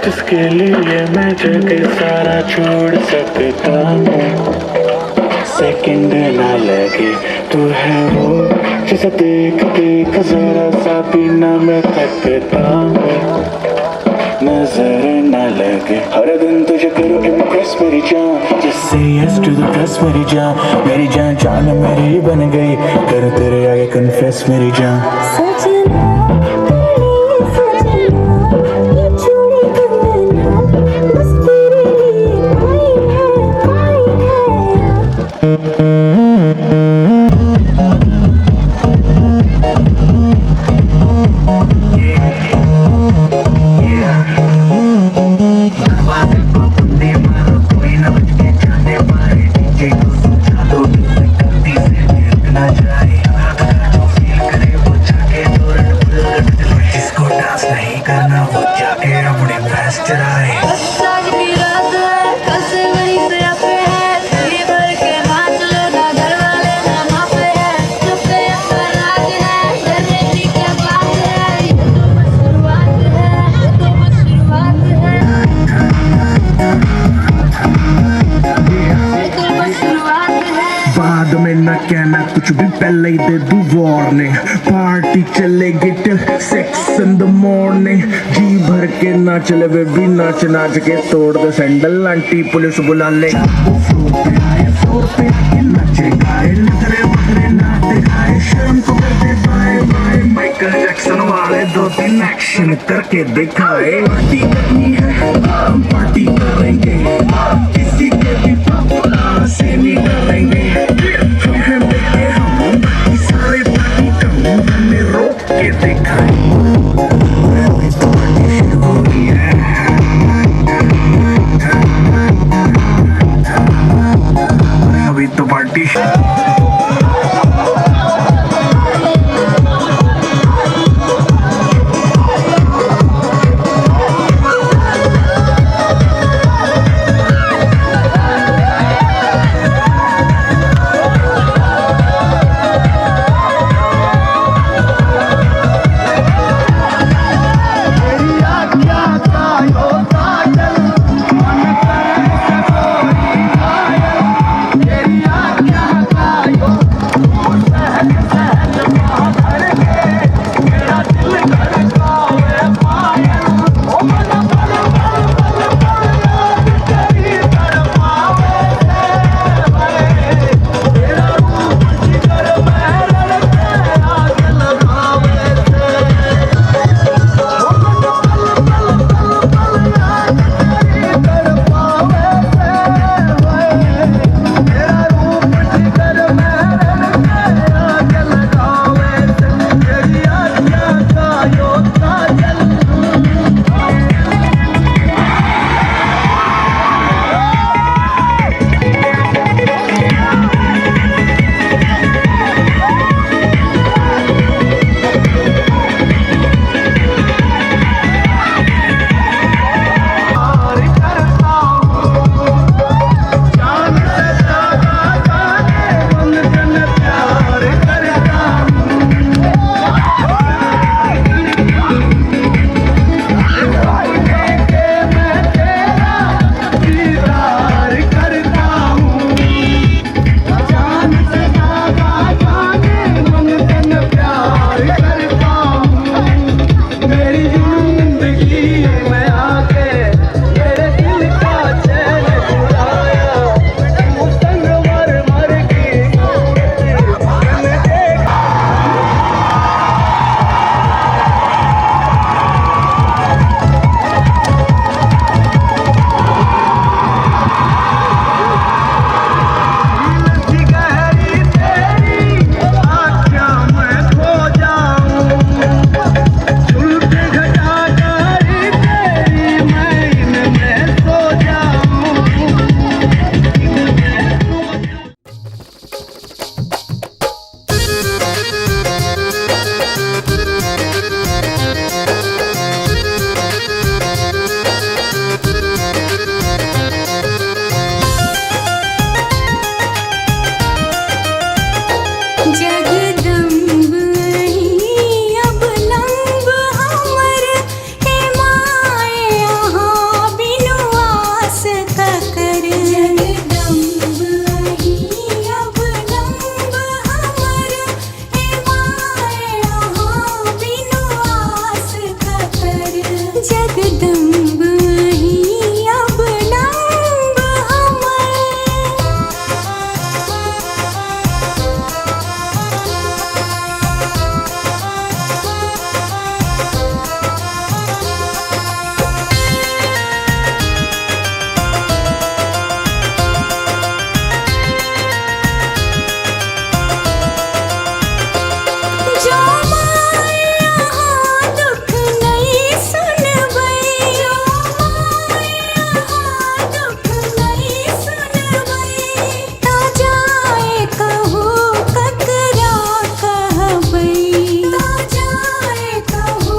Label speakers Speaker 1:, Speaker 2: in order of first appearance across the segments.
Speaker 1: जिसके लिए मैं जग सारा छोड़ सकता हूँ। सेकंड ना लगे तू है वो जिसे देख देख जरा सा भी ना मैं थकता हूँ। नजर ना लगे हर दिन तुझे करूँ इम्प्रेस मेरी जान। Just say yes to the press मेरी जान जान मेरी बन गई। कर तेरे आगे कन्फेस मेरी जान।
Speaker 2: सजना तेरे लिए सजना ये चूड़ी कंगना बस तेरे लिए आई है
Speaker 1: नहीं करना वो जाके अपने भैंस चराए।
Speaker 2: आज की रात है कल से बड़ी से पे है जी भर के नाच लो ना घर वाले ना मापे है चुप पे अक्सर राज है डरने की क्या बात है ये तो बस शुरुआत है ये तो बस शुरुआत है ये तो बस शुरुआत है।
Speaker 1: बाद में न कहना कुछ भी पहले ही दे दूं वार्निंग। पार्टी चलेगी टिल 6 in the morning। जी भर के ना चले वे भी नाच नाच के तोड़ दे सैंडल आंटी पुलिस बुला ले। नचे गाए नखरे बखरे नाते गाए शर्म को कर दे बाय बाय। माइकल जैक्सन वाले 2-3 एक्शन करके दिखाए। पार्टी करनी है हम पार्टी करेंगे किसी के भी पापा से नहीं डरेंगे। हम हैं बेटे हम बाकी सारे पार्टी कम हमें रोक के दिखाए। अभी तो पार्टी शुरू हो गई है। अभी तो पार्टी
Speaker 2: जगदम्ब ही अब नंब हमर। जो माय यहाँ दुख नहीं सुनबै, जो माय यहाँ दुख नहीं सुनबै, ता जाए कहू ककरा कहबै, ता जाए कहू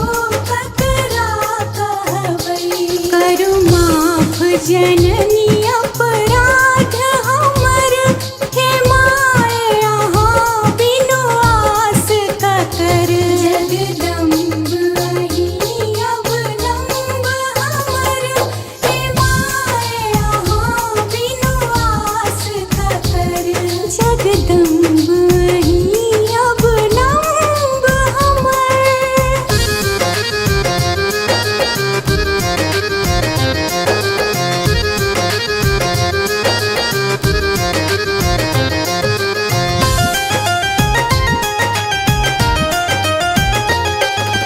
Speaker 2: ककरा कहबै। करु माफ जननी अपराध हमर, हे माय यहाँ बिनु आस ककर। जगदम्ब ही अब नंब हमर, हे माय यहाँ बिनु आस ककर। जगदम्ब ही अब नंब हमर।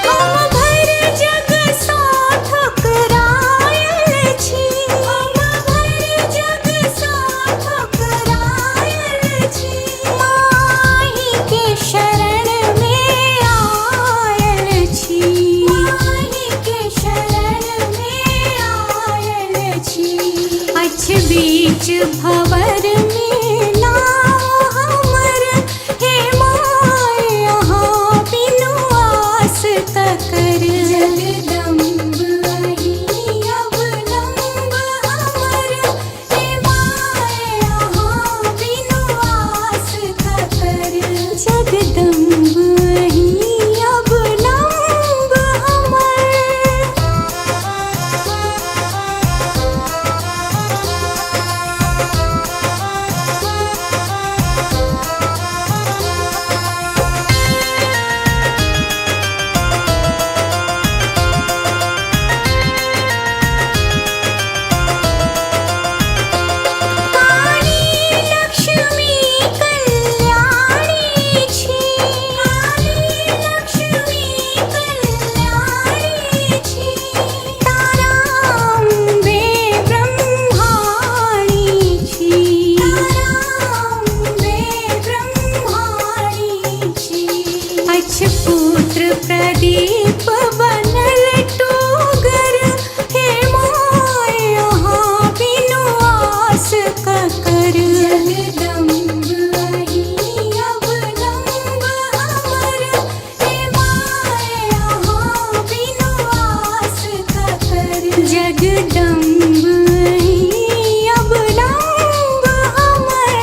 Speaker 2: हम भर जग सा ठुकरायल छी, हम भर जग सा ठुकरायल छी। माही के शरण में आयल छी, माही के शरण में आयल छी। अछ बीच भंवर में नाव हमर, हे माय यहाँ बिनु आस ककर। जगदम्ब ही अब नंब हमर, हे माय यहाँ बिनु आस ककर। जगदम्ब ही अब नंब हमर। काली लक्ष्मी कल्याणी छी, काली लक्ष्मी कल्याणी छी। ताराम्बे ब्रह्माणी छी, ताराम्बे ब्रह्माणी छी। अछ पुत्र प्रदीप बनल टूगर, हे माय यहाँ बिनु आस ककर। जगदम्ब ही अब नंब हमर, हे माय यहाँ बिनु आस ककर। जगदम्ब ही अब नंब हमर।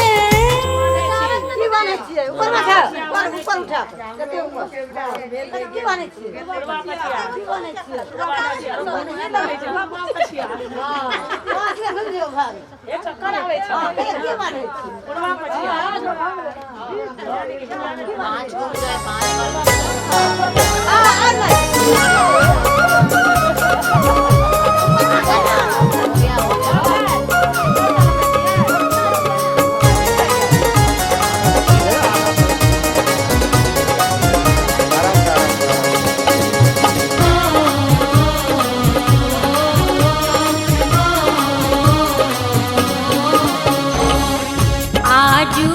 Speaker 2: आजू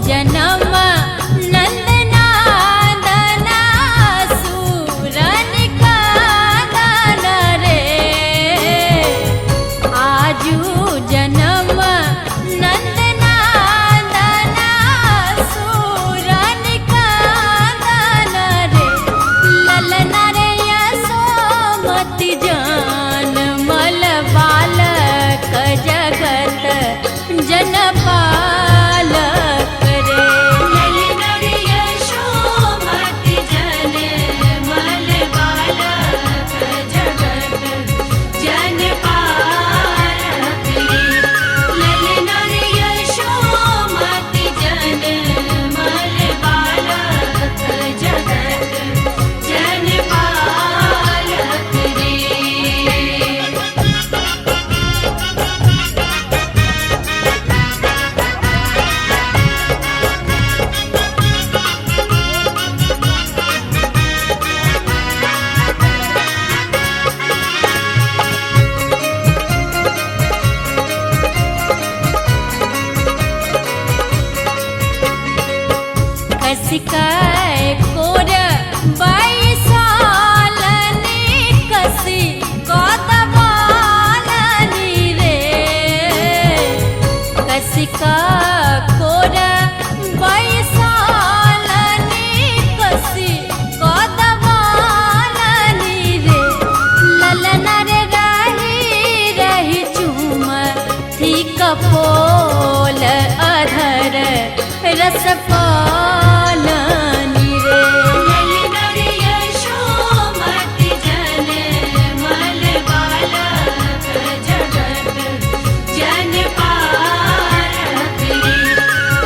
Speaker 2: जन्म नंदनादना सूरन का दाना का खोर बैसालनी कसी कदवालनी रे ललना रे रही रही चूम थी कपोल अधर रस पालनी रे ललना रे यशोमति जन मल बालक जगत जन पारक रे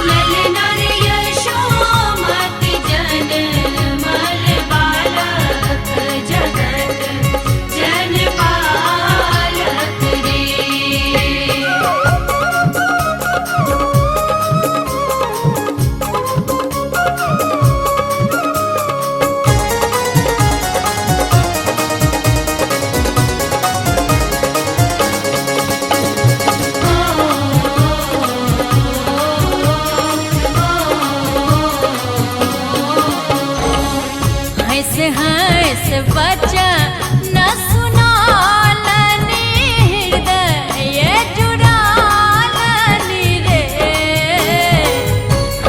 Speaker 2: ललना रे यशोमति जन मल बालक जगत जन पारक रे। हंस हंस बच्चा न सुनालनी हृदय जुड़ालनी रे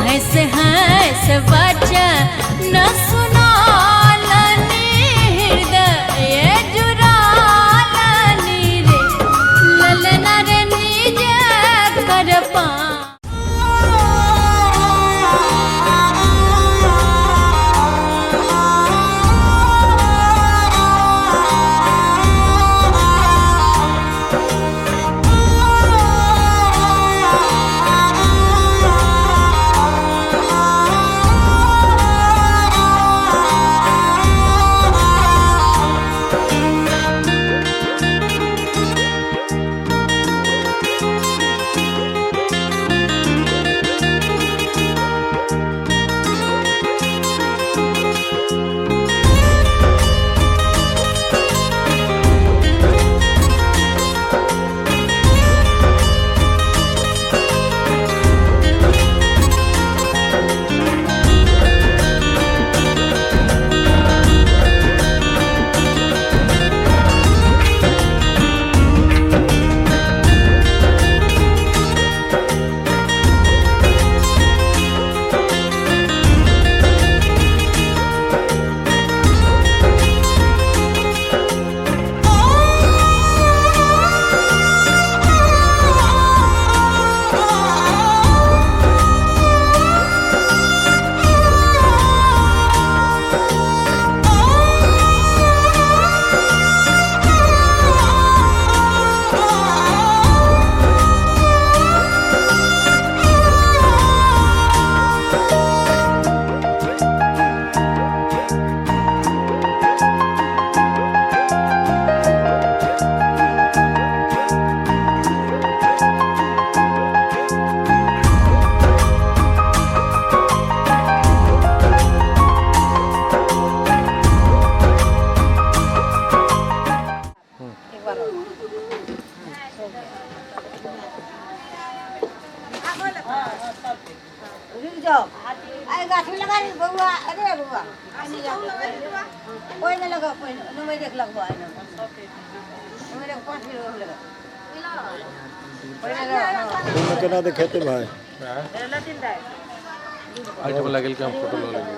Speaker 2: हंस हंस बच्चा न सुनालनी हृदय जुड़ालनी रे ललना रे निज कर पा
Speaker 3: रुक जाओ आए गाछ में लगा रे बउआ अरे बउआ कोई न लगा कोई न मैं देख लगवा है मेरे 5 किलो लगा
Speaker 4: तुम केना देखेते भाई
Speaker 5: आइटम लागेल के हम फोटो ले लेंगे।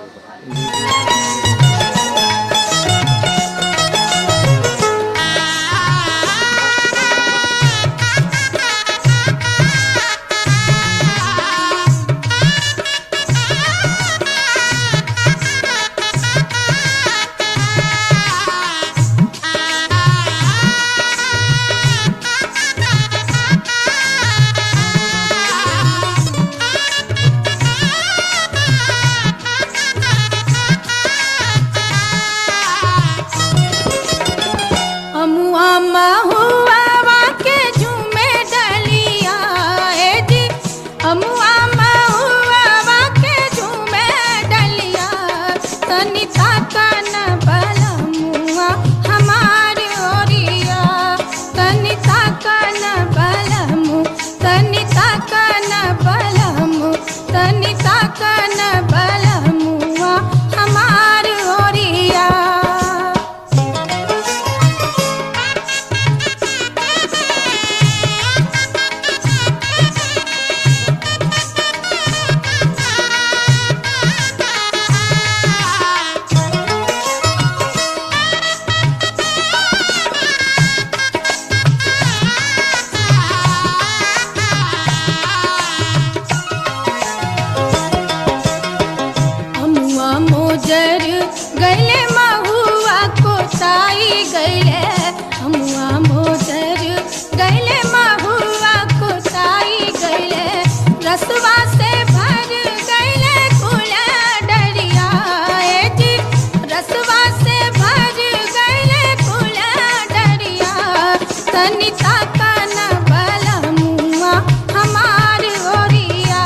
Speaker 2: तनिता कन बलमुआ हमार ओरिया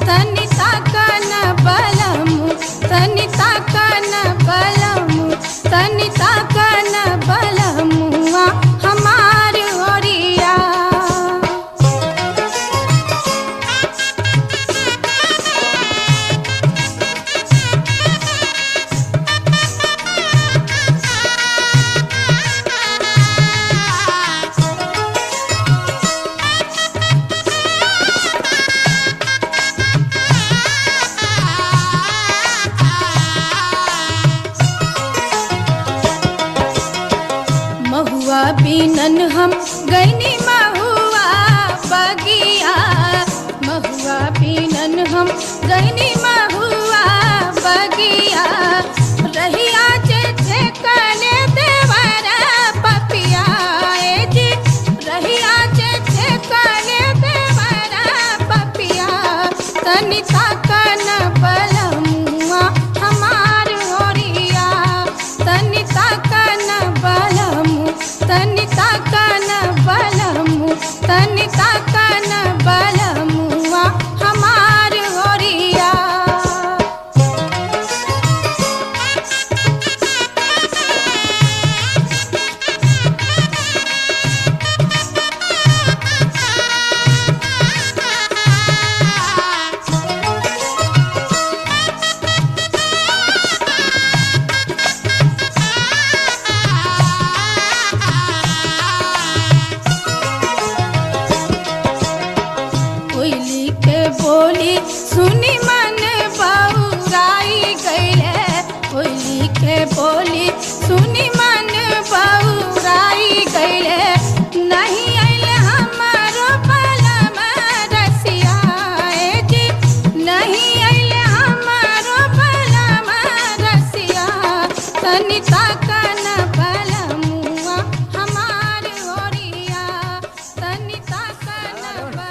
Speaker 2: तनिता कन बलमु तनिता कन बलमु तनिता कन बलमुआ हमार ओरिया। महुआ बीनन हम गैनी महुआ बगिया महुआ बीनन हम गैनी महुआ बगिया रहिया जे कले देवरा पपिया ए जी रहिया जे कले देवरा पपिया तनिता कन बलमुआ हमार ओरिया तनिता कन बलमु तनिता कन बलमु तनिता कन बलमुआ हमार ओरिया। कोयली के बोली सुनी मन बउराई गईले कोयली के बोली सुनी मन बउराई गईले नहीं आइले हमारो बलम रसिया ए जी नहीं आइले हमारो बलम रसिया तनिता कन बलमुआ हमार ओरिया तनिता कन बलमुआ।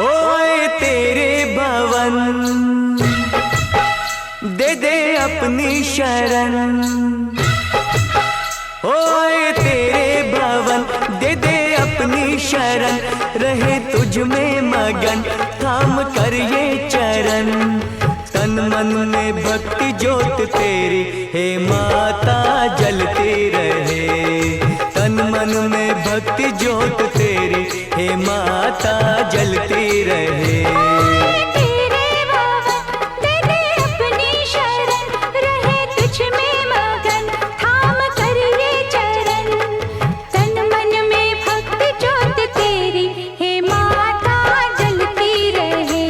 Speaker 6: ओए तेरे भवन दे दे अपनी शरण ओए तेरे भवन दे दे अपनी शरण रहे तुझ में मगन थाम कर ये चरण तन मन में भक्ति ज्योत तेरी हे माता जलती रहे तन मन में भक्ति ज्योत तेरी हे माता जलती रहे।
Speaker 2: तेरे भवन दे दे अपनी शरण रहे तुझ में मगन थाम कर ये चरण तन मन में भक्ति ज्योत तेरी हे माता जलती रहे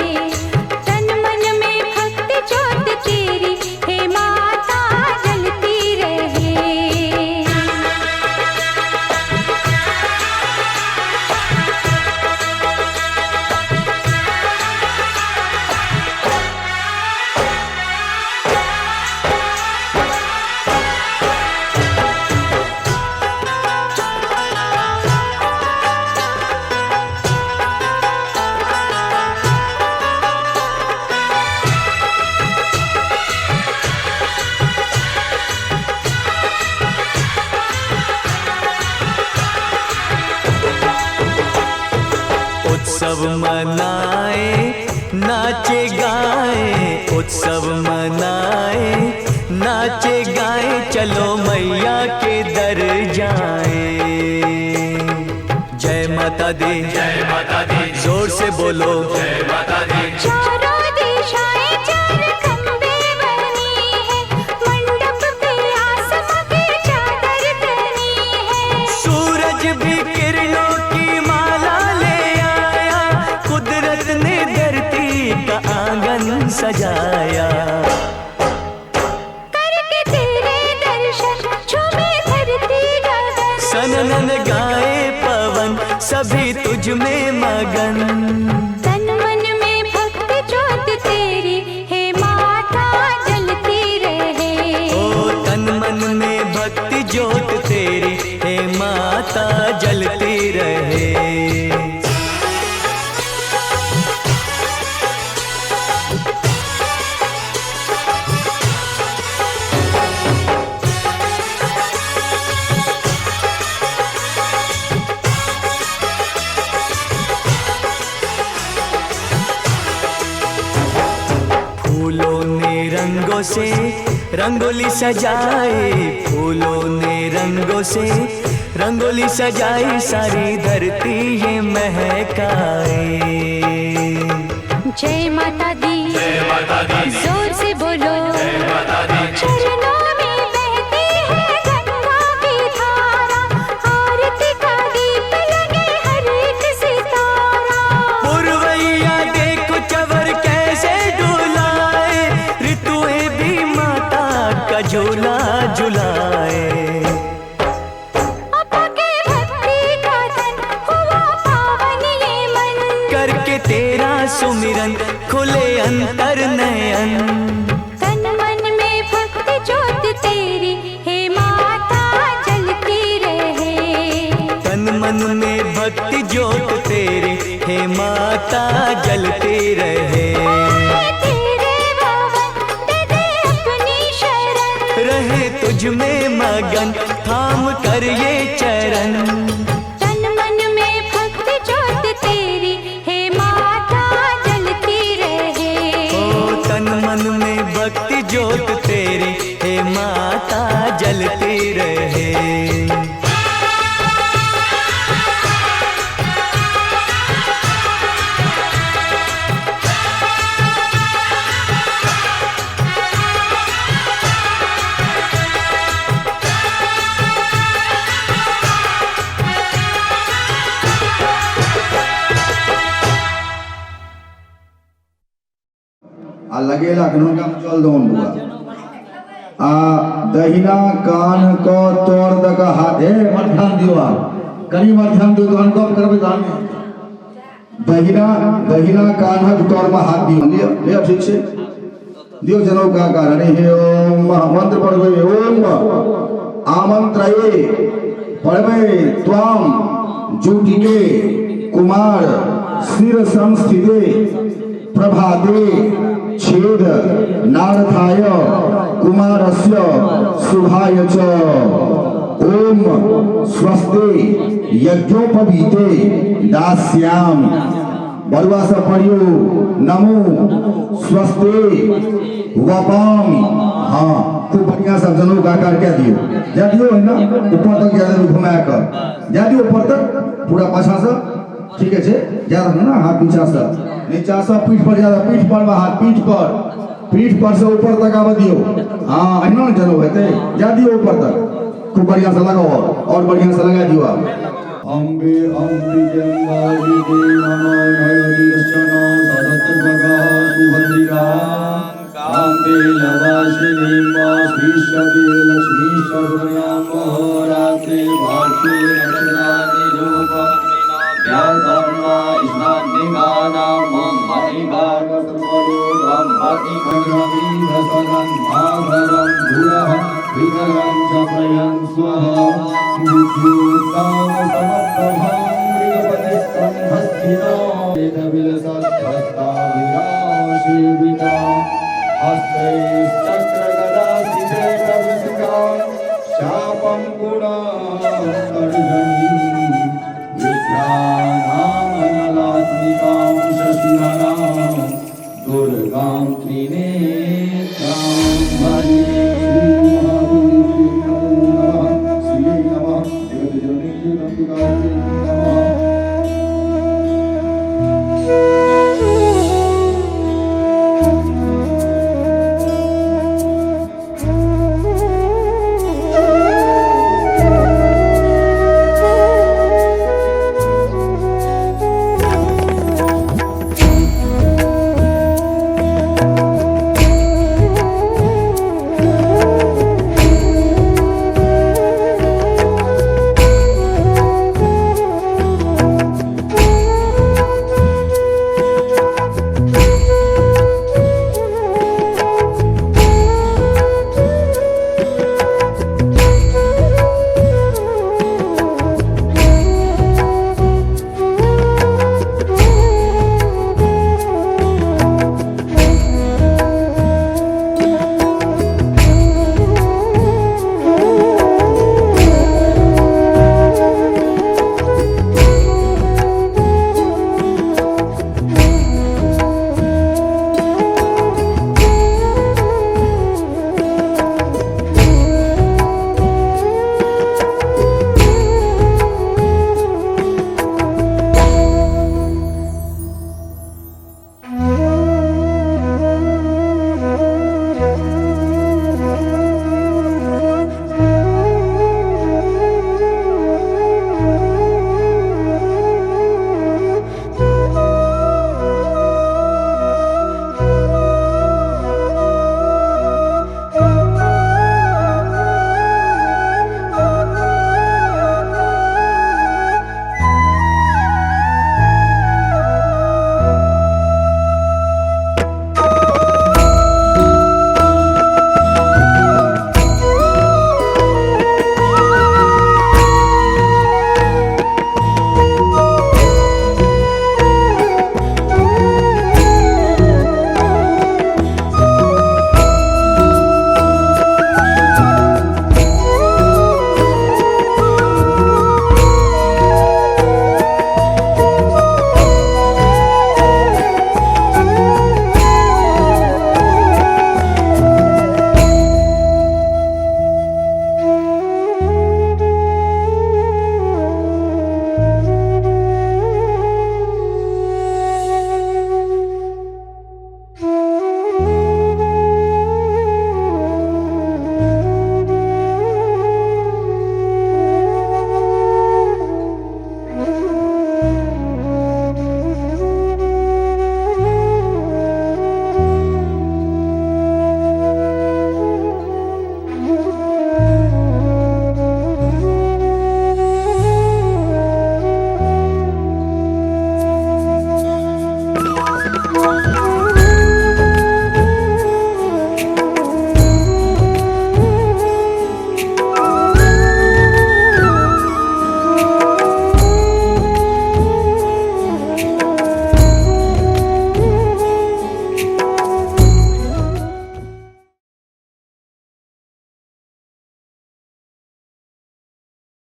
Speaker 2: तन मन में भक्ति ज्योत तेरी हे माता जलती रहे।
Speaker 6: उत्सव मनाए नाचे गाए उत्सव मनाए नाचे गाए चलो मैया के दर जाए। जय माता दी जोर से बोलो जय माता दी।
Speaker 2: चारों दिशाएं चार खंबे बनी है मंडप पे आसमां की चादर तनी है।
Speaker 6: सूरज भी किरणों गाए पवन सभी तुझ में मगन।
Speaker 2: तन मन में भक्ति ज्योत तेरी हे माता जलती रहे।
Speaker 6: ओ तन मन में भक्ति ज्योत तेरी हे माता जलती रहे। फूलों ने रंगों से रंगोली सजाए, फूलों ने रंगों से रंगोली सजाई, सारी धरती ये महकाए।
Speaker 2: जय माता दी, जोर से बोलो, चरणों में बहती है गंगा की धारा, आरती का दीप लगे हर एक सितारा।
Speaker 6: पुरवैया देखो चवर कैसे डुलाए, ऋतुएं भी माता का झूला झुलाए। करके तेरा सुमिरन खुले अंतर नयन।
Speaker 2: तन मन में भक्ति ज्योत तेरी हे माता जलती रहे।
Speaker 6: तन मन में भक्ति ज्योत तेरी हे माता जलती रहे।
Speaker 2: तेरे भवन दे दे अपनी शरण,
Speaker 6: रहे तुझ में मगन थाम कर ये चरण।
Speaker 2: तन मन में भक्ति ज्योत तेरी हे माता जलती रहे।
Speaker 6: ओ तन मन में भक्ति ज्योत तेरी हे माता जलती रहे।
Speaker 7: लगेला का चल दो बुआ आ दहिना कान को तोड़ द का हाथ है मत ध्यान दियो आप कनी मत ध्यान दियो तो गप करबे धान दहिना कान हाथ तोड़ में हाथ दियो ले ठीक से दियो जनो का कारण हे ओम मंत्र पढ़बे ओम आमंत्रये पढ़बे त्वाम जुटिके कुमार सिर संस्थिते प्रभाते छेद नारथाय कुमारस्य शुभाय च ओम स्वस्ति यज्ञोपवीते दास्याम। बरुआ से पढ़ियो नमो स्वस्ति वपाम। हाँ खूब बढ़िया सब जनों का आकार क्या दियो जा दियो है ना ऊपर तक ज्यादा घुमाया कर जा दियो ऊपर तक पूरा पाछा से ठीक है ज्यादा ना हाथ नीचा से नीचा से पीठ पर ज्यादा पीठ पर हाथ पीठ पर से ऊपर तक आवा दियो। हाँ है ना जनो है जा दियो ऊपर तक खूब बढ़िया से लगाओ और बढ़िया से लगा दियो आप। अम्बे अम्बिके